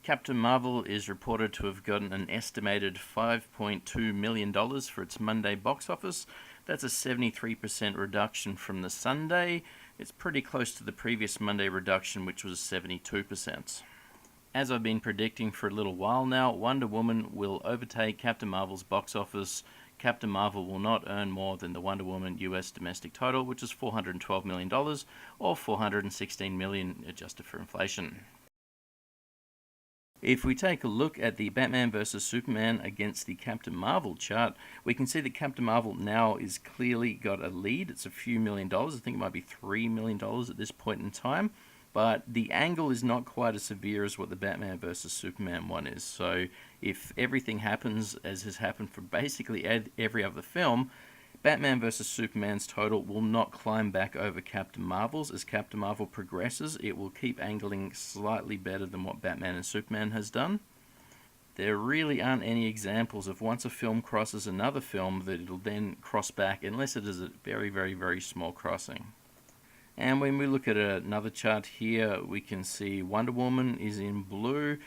Captain Marvel is reported to have gotten an estimated $5.2 million for its Monday box office. That's a 73% reduction from the Sunday. It's pretty close to the previous Monday reduction, which was 72%. As I've been predicting for a little while now, Wonder Woman will overtake Captain Marvel's box office. Captain Marvel will not earn more than the Wonder Woman US domestic total, which is $412 million, or $416 million adjusted for inflation. If we take a look at the Batman vs Superman against the Captain Marvel chart, we can see that Captain Marvel now is clearly got a lead. It's a few $1,000,000. I think it might be $3 million at this point in time. But the angle is not quite as severe as what the Batman vs Superman one is. So if everything happens as has happened for basically every other film, Batman vs Superman's total will not climb back over Captain Marvel's. As Captain Marvel progresses, it will keep angling slightly better than what Batman and Superman has done. There really aren't any examples of once a film crosses another film that it'll then cross back, unless it is a very, very, very small crossing. And when we look at another chart here, we can see Wonder Woman is in blue.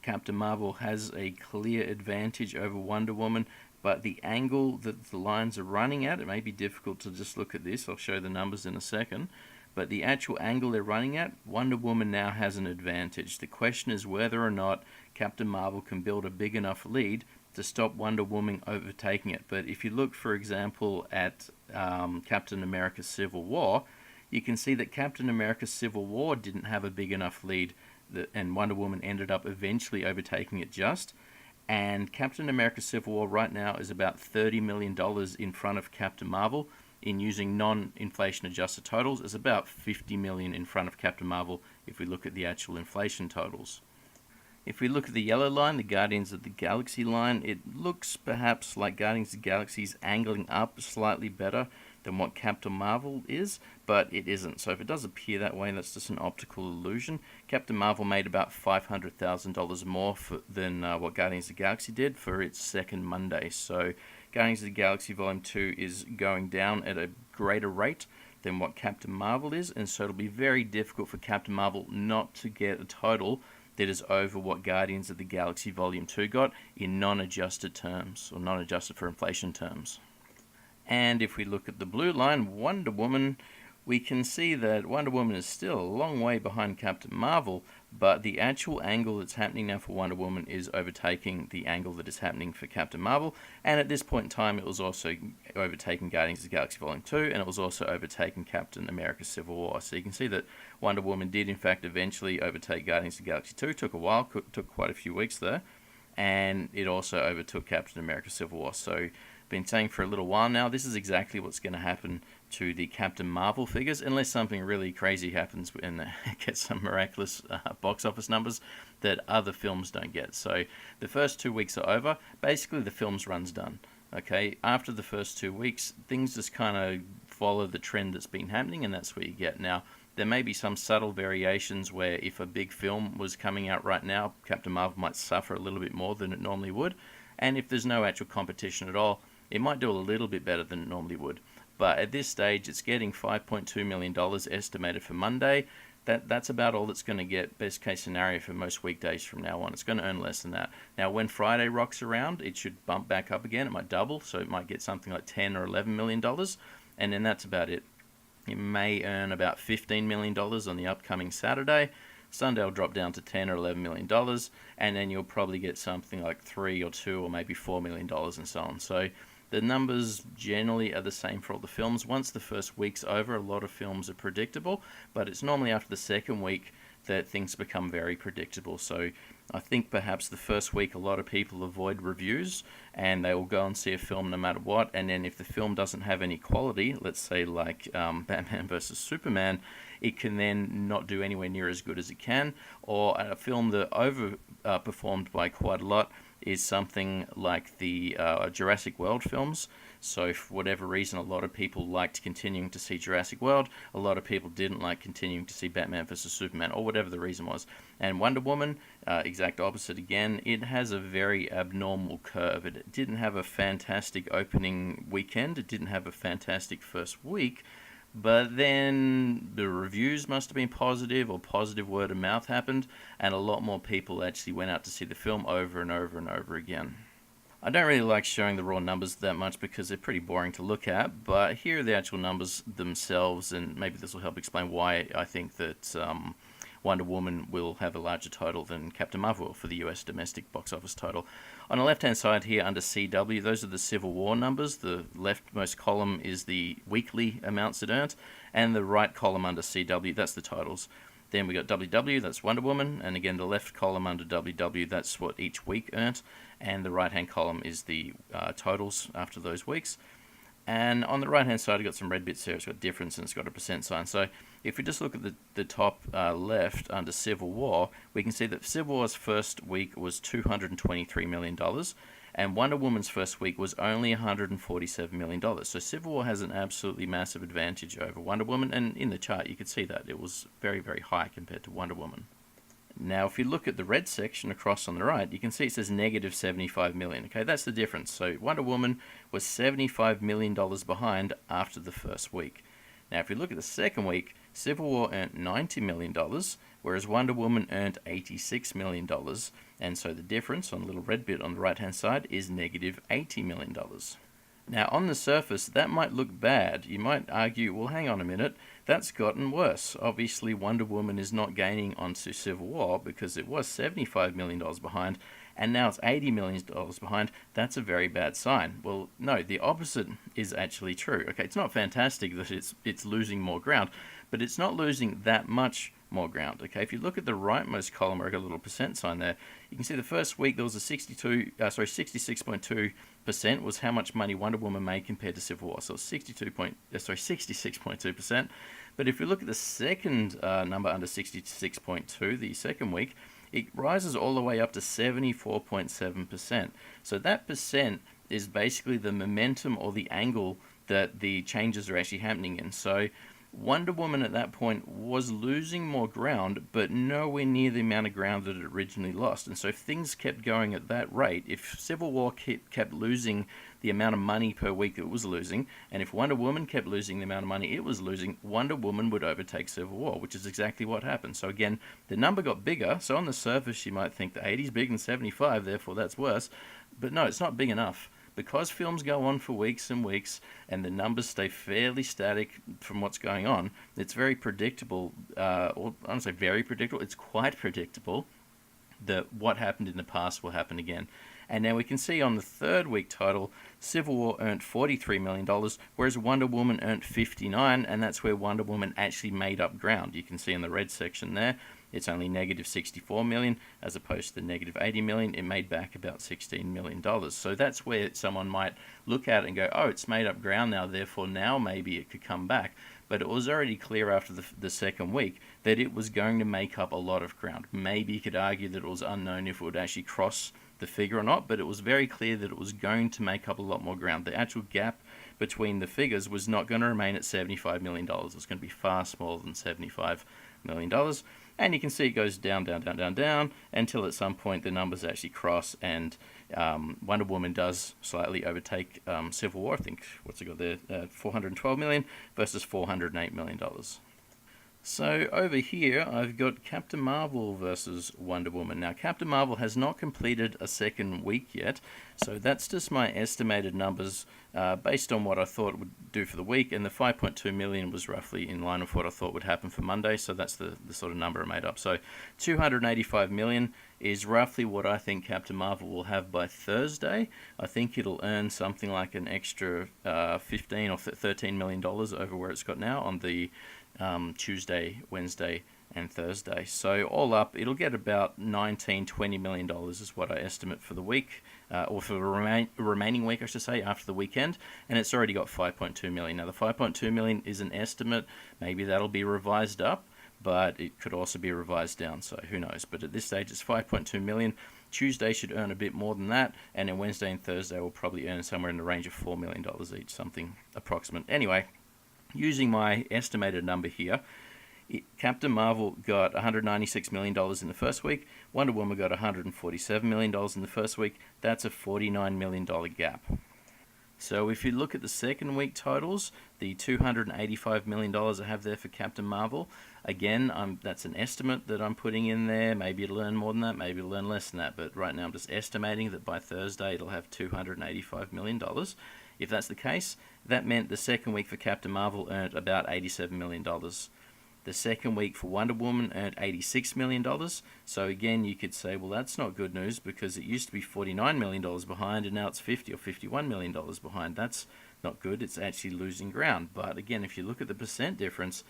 Captain Marvel has a clear advantage over Wonder Woman, but the angle that the lines are running at, it may be difficult to just look at this. I'll show the numbers in a second. But the actual angle they're running at, Wonder Woman now has an advantage. The question is whether or not Captain Marvel can build a big enough lead to stop Wonder Woman overtaking it. But if you look, for example, at Captain America Civil War, you can see that Captain America Civil War didn't have a big enough lead, and Wonder Woman ended up eventually overtaking it just. And Captain America Civil War right now is about $30 million in front of Captain Marvel. In using non-inflation adjusted totals, is about $50 million in front of Captain Marvel if we look at the actual inflation totals. If we look at the yellow line, the Guardians of the Galaxy line, it looks perhaps like Guardians of the Galaxy is angling up slightly better than what Captain Marvel is, but it isn't. So if it does appear that way, that's just an optical illusion. Captain Marvel made about $500,000 more than what Guardians of the Galaxy did for its second Monday. So Guardians of the Galaxy Volume 2 is going down at a greater rate than what Captain Marvel is, and so it'll be very difficult for Captain Marvel not to get a total that is over what Guardians of the Galaxy Volume 2 got in non-adjusted terms, or non-adjusted for inflation terms. And if we look at the blue line, Wonder Woman, we can see that Wonder Woman is still a long way behind Captain Marvel, but the actual angle that's happening now for Wonder Woman is overtaking the angle that is happening for Captain Marvel, and at this point in time it was also overtaking Guardians of the Galaxy Volume 2, and it was also overtaking Captain America Civil War. So you can see that Wonder Woman did in fact eventually overtake Guardians of the Galaxy 2, took a while, took quite a few weeks there, and it also overtook Captain America Civil War. So been saying for a little while now, this is exactly what's going to happen to the Captain Marvel figures, unless something really crazy happens and gets some miraculous box office numbers that other films don't get. So the first 2 weeks are over. Basically, the film's run's done. Okay, after the first 2 weeks, things just kind of follow the trend that's been happening, and that's what you get. Now, there may be some subtle variations where if a big film was coming out right now, Captain Marvel might suffer a little bit more than it normally would. And if there's no actual competition at all, it might do a little bit better than it normally would. But at this stage, it's getting $5.2 million estimated for Monday. That's about all it's going to get, best case scenario, for most weekdays from now on. It's going to earn less than that. Now, when Friday rocks around, it should bump back up again. It might double, so it might get something like $10 or $11 million. And then that's about it. It may earn about $15 million on the upcoming Saturday. Sunday will drop down to $10 or $11 million, and then you'll probably get something like $3 or $2 or maybe $4 million and so on. So the numbers generally are the same for all the films. Once the first week's over, a lot of films are predictable, but it's normally after the second week that things become very predictable. So I think perhaps the first week a lot of people avoid reviews and they will go and see a film no matter what, and then if the film doesn't have any quality, let's say like Batman vs Superman, it can then not do anywhere near as good as it can. Or a film that overperformed by quite a lot is something like the Jurassic World films. So for whatever reason, a lot of people liked continuing to see Jurassic World. A lot of people didn't like continuing to see Batman vs Superman, or whatever the reason was. And Wonder Woman, exact opposite again. It has a very abnormal curve. It didn't have a fantastic opening weekend. It didn't have a fantastic first week. But then the reviews must have been positive, or positive word of mouth happened, and a lot more people actually went out to see the film over and over and over again. I don't really like showing the raw numbers that much because they're pretty boring to look at, but here are the actual numbers themselves, and maybe this will help explain why I think that Wonder Woman will have a larger total than Captain Marvel for the US domestic box office total. On the left-hand side here under CW, those are the Civil War numbers. The leftmost column is the weekly amounts it earned, and the right column under CW, that's the totals. Then we got WW, that's Wonder Woman, and again the left column under WW, that's what each week earned, and the right-hand column is the totals after those weeks. And on the right-hand side, I've got some red bits here. It's got difference and it's got a percent sign. So if we just look at the top left under Civil War, we can see that Civil War's first week was $223 million, and Wonder Woman's first week was only $147 million. So Civil War has an absolutely massive advantage over Wonder Woman, and in the chart you could see that. It was very, very high compared to Wonder Woman. Now, if you look at the red section across on the right, you can see it says negative $75 million. Okay, that's the difference. So Wonder Woman was $75 million behind after the first week. Now, if you look at the second week, Civil War earned $90 million, whereas Wonder Woman earned $86 million. And so the difference on the little red bit on the right-hand side is negative $80 million. Now, on the surface, that might look bad. You might argue, well, hang on a minute, that's gotten worse. Obviously, Wonder Woman is not gaining onto Civil War because it was $75 million behind, and now it's $80 million behind. That's a very bad sign. Well, no, the opposite is actually true. Okay, it's not fantastic that it's losing more ground, but it's not losing that much more ground. Okay, if you look at the rightmost column where I got a little percent sign there, you can see the first week there was a 66.2% was how much money Wonder Woman made compared to Civil War. So it's 66.2%. But if you look at the second number under 66.2, the second week, it rises all the way up to 74.7%. So that percent is basically the momentum or the angle that the changes are actually happening in. So Wonder Woman at that point was losing more ground, but nowhere near the amount of ground that it originally lost. And so if things kept going at that rate, if Civil War kept losing the amount of money per week it was losing, and if Wonder Woman kept losing the amount of money it was losing, Wonder Woman would overtake Civil War, which is exactly what happened. So again, the number got bigger. So on the surface, you might think the 80's bigger than 75, therefore that's worse. But no, it's not big enough. Because films go on for weeks and weeks and the numbers stay fairly static from what's going on, it's very predictable, or I don't say very predictable, it's quite predictable that what happened in the past will happen again. And now we can see on the third week total, Civil War earned $43 million, whereas Wonder Woman earned $59, and that's where Wonder Woman actually made up ground. You can see in the red section there, it's only negative $64 million, as opposed to the negative $80 million. It made back about $16 million. So that's where someone might look at it and go, oh, it's made up ground now, therefore now maybe it could come back. But it was already clear after the second week that it was going to make up a lot of ground. Maybe you could argue that it was unknown if it would actually cross the figure or not, but it was very clear that it was going to make up a lot more ground. The actual gap between the figures was not going to remain at $75 million. It was going to be far smaller than $75 million. And you can see it goes down, down, down, down, down, until at some point the numbers actually cross, and Wonder Woman does slightly overtake Civil War. I think, what's it got there? $412 million versus $408 million. So over here, I've got Captain Marvel versus Wonder Woman. Now, Captain Marvel has not completed a second week yet, so that's just my estimated numbers based on what I thought it would do for the week, and the 5.2 million was roughly in line with what I thought would happen for Monday, so that's the sort of number I made up. So 285 million is roughly what I think Captain Marvel will have by Thursday. I think it'll earn something like an extra 15 or 13 million dollars over where it's got now on the Tuesday, Wednesday, and Thursday. So all up, it'll get about $19-20 million is what I estimate for the week, or for the remaining week, I should say, after the weekend. And it's already got 5.2 million. Now, the 5.2 million is an estimate. Maybe that'll be revised up, but it could also be revised down, so who knows. But at this stage, it's 5.2 million. Tuesday should earn a bit more than that, and then Wednesday and Thursday will probably earn somewhere in the range of $4 million each, something approximate. Anyway, using my estimated number here, Captain Marvel got $196 million in the first week. Wonder Woman got $147 million in the first week. That's a $49 million gap. So if you look at the second week totals, the $285 million I have there for Captain Marvel, again, that's an estimate that I'm putting in there. Maybe it'll earn more than that, maybe it'll earn less than that, but right now I'm just estimating that by Thursday it'll have $285 million. If that's the case, that meant the second week for Captain Marvel earned about $87 million. The second week for Wonder Woman earned $86 million. So again, you could say, well, that's not good news because it used to be $49 million behind and now it's $50 or $51 million behind. That's not good. It's actually losing ground. But again, if you look at the percent difference,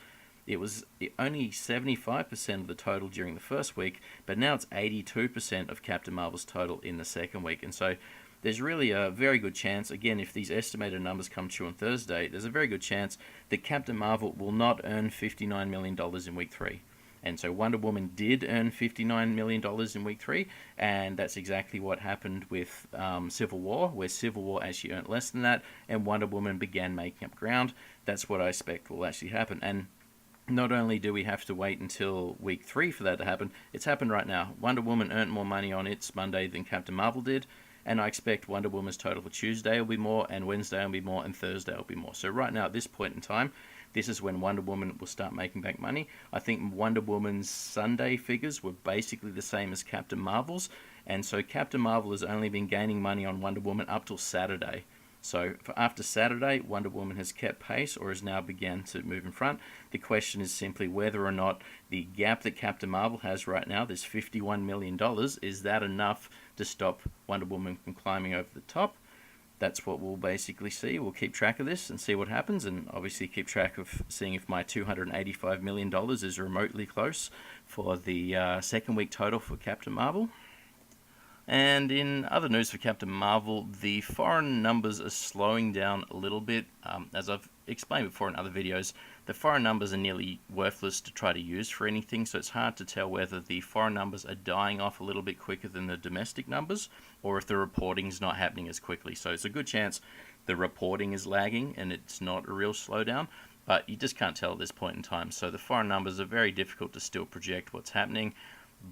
it was only 75% of the total during the first week, but now it's 82% of Captain Marvel's total in the second week. And so there's really a very good chance, again, if these estimated numbers come true on Thursday, there's a very good chance that Captain Marvel will not earn $59 million in week 3. And so Wonder Woman did earn $59 million in week 3, and that's exactly what happened with Civil War, where Civil War actually earned less than that, and Wonder Woman began making up ground. That's what I expect will actually happen. And not only do we have to wait until week 3 for that to happen, it's happened right now. Wonder Woman earned more money on its Monday than Captain Marvel did, and I expect Wonder Woman's total for Tuesday will be more, and Wednesday will be more, and Thursday will be more. So right now, at this point in time, this is when Wonder Woman will start making back money. I think Wonder Woman's Sunday figures were basically the same as Captain Marvel's, and so Captain Marvel has only been gaining money on Wonder Woman up till Saturday. So for after Saturday, Wonder Woman has kept pace or has now begun to move in front. The question is simply whether or not the gap that Captain Marvel has right now, this $51 million, is that enough to stop Wonder Woman from climbing over the top? That's what we'll basically see. We'll keep track of this and see what happens, and obviously keep track of seeing if my $285 million is remotely close for the second week total for Captain Marvel. And in other news for Captain Marvel, the foreign numbers are slowing down a little bit. As I've explained before in other videos, the foreign numbers are nearly worthless to try to use for anything, so it's hard to tell whether the foreign numbers are dying off a little bit quicker than the domestic numbers, or if the reporting's not happening as quickly. So it's a good chance the reporting is lagging and it's not a real slowdown, but you just can't tell at this point in time. So the foreign numbers are very difficult to still project what's happening.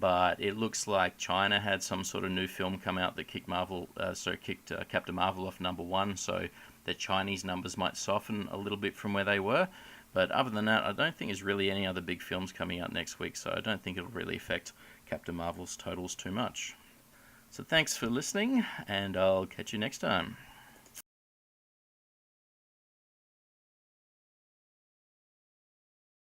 But it looks like China had some sort of new film come out that kicked Captain Marvel off #1, so the Chinese numbers might soften a little bit from where they were. But other than that, I don't think there's really any other big films coming out next week, so I don't think it'll really affect Captain Marvel's totals too much. So thanks for listening, and I'll catch you next time.